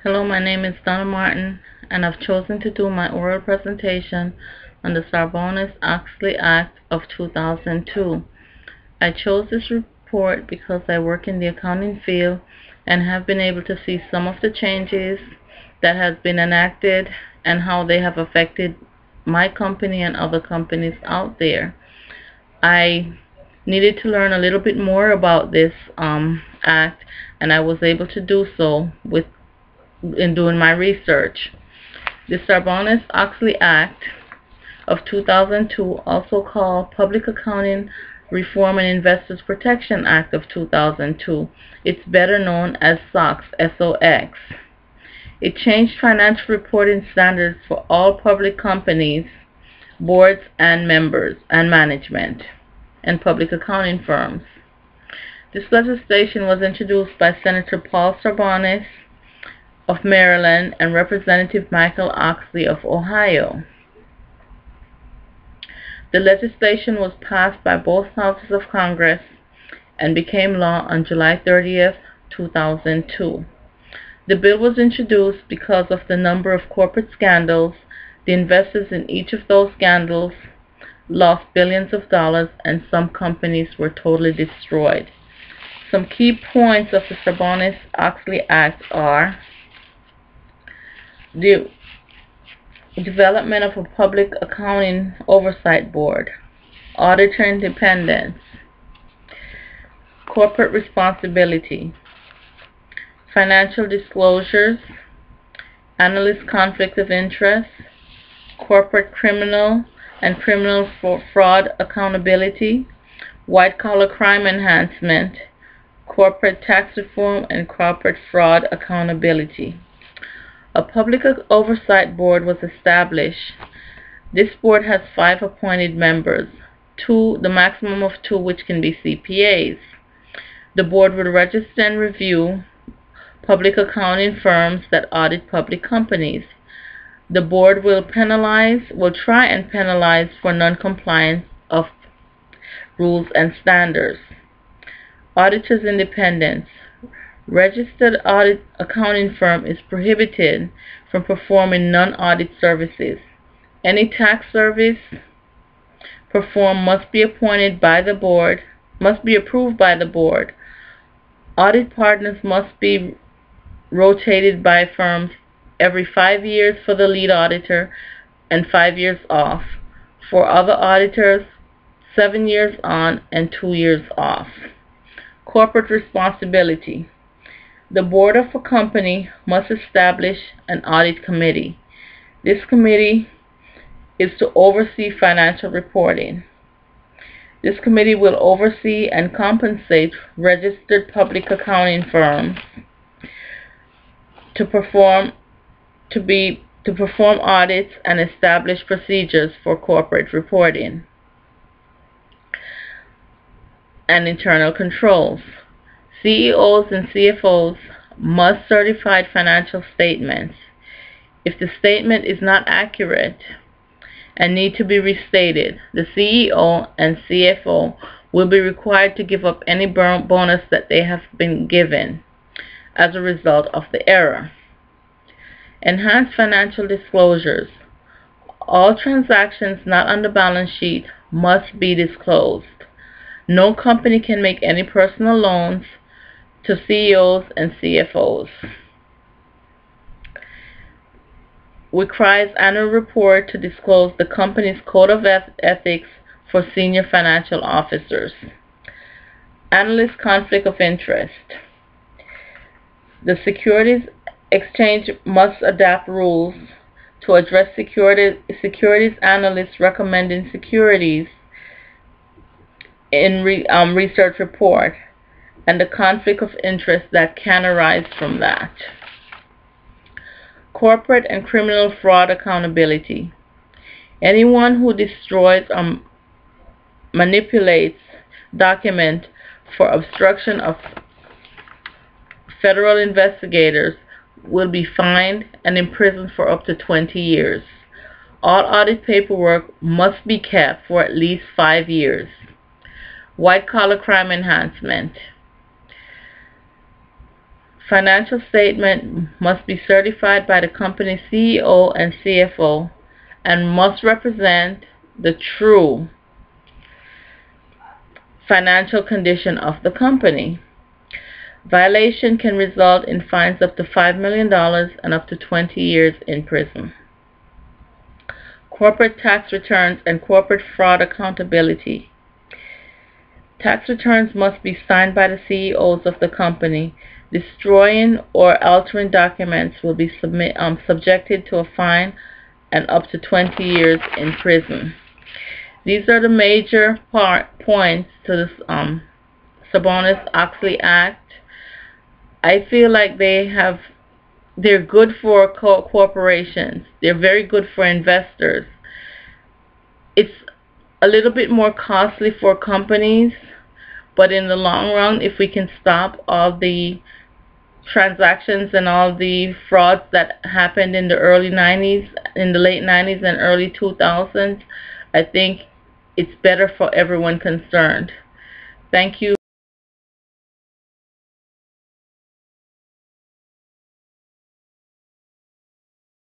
Hello, my name is Donna Martin, and I've chosen to do my oral presentation on the Sarbanes-Oxley Act of 2002. I chose this report because I work in the accounting field and have been able to see some of the changes that have been enacted and how they have affected my company and other companies out there. I needed to learn a little bit more about this act, and I was able to do so in doing my research. The Sarbanes-Oxley Act of 2002, also called Public Accounting Reform and Investors Protection Act of 2002, it's better known as SOX, S-O-X. It changed financial reporting standards for all public companies, boards and members, and management, and public accounting firms. This legislation was introduced by Senator Paul Sarbanes of Maryland and Representative Michael Oxley of Ohio. The legislation was passed by both houses of Congress and became law on July 30th, 2002. The bill was introduced because of the number of corporate scandals. The investors in each of those scandals lost billions of dollars, and some companies were totally destroyed. Some key points of the Sarbanes-Oxley Act are the development of a public accounting oversight board, auditor independence, corporate responsibility, financial disclosures, analyst conflict of interest, corporate criminal and criminal fraud accountability, white-collar crime enhancement, corporate tax reform, and corporate fraud accountability. A public oversight board was established. This board has 5 appointed members, the maximum of 2 which can be CPAs. The board will register and review public accounting firms that audit public companies. The board will try and penalize for non-compliance of rules and standards. Auditor's independence. Registered audit accounting firm is prohibited from performing non-audit services. Any tax service performed must be approved by the board. Audit partners must be rotated by firms every 5 years for the lead auditor and 5 years off. For other auditors, 7 years on and 2 years off. Corporate responsibility. The board of a company must establish an audit committee. This committee is to oversee financial reporting. This committee will oversee and compensate registered public accounting firms to perform audits and establish procedures for corporate reporting and internal controls. CEOs and CFOs must certify financial statements. If the statement is not accurate and need to be restated, the CEO and CFO will be required to give up any bonus that they have been given as a result of the error. Enhanced financial disclosures. All transactions not on the balance sheet must be disclosed. No company can make any personal loans to CEOs and CFOs. Requires annual report to disclose the company's code of ethics for senior financial officers. Analyst conflict of interest. The Securities Exchange must adapt rules to address securities analysts recommending securities in research report and the conflict of interest that can arise from that. Corporate and criminal fraud accountability. Anyone who destroys or manipulates documents for obstruction of federal investigators will be fined and imprisoned for up to 20 years. All audit paperwork must be kept for at least 5 years. White-collar crime enhancement. Financial statement must be certified by the company's CEO and CFO and must represent the true financial condition of the company. Violation can result in fines up to $5 million and up to 20 years in prison. Corporate tax returns and corporate fraud accountability. Tax returns must be signed by the CEOs of the company. Destroying or altering documents will be subjected to a fine and up to 20 years in prison. These are the major points to this Sarbanes-Oxley Act. I feel like they're good for corporations. They're very good for investors. It's a little bit more costly for companies, but in the long run, if we can stop all the transactions and all the frauds that happened in the late 90s and early 2000s, I think it's better for everyone concerned. Thank you.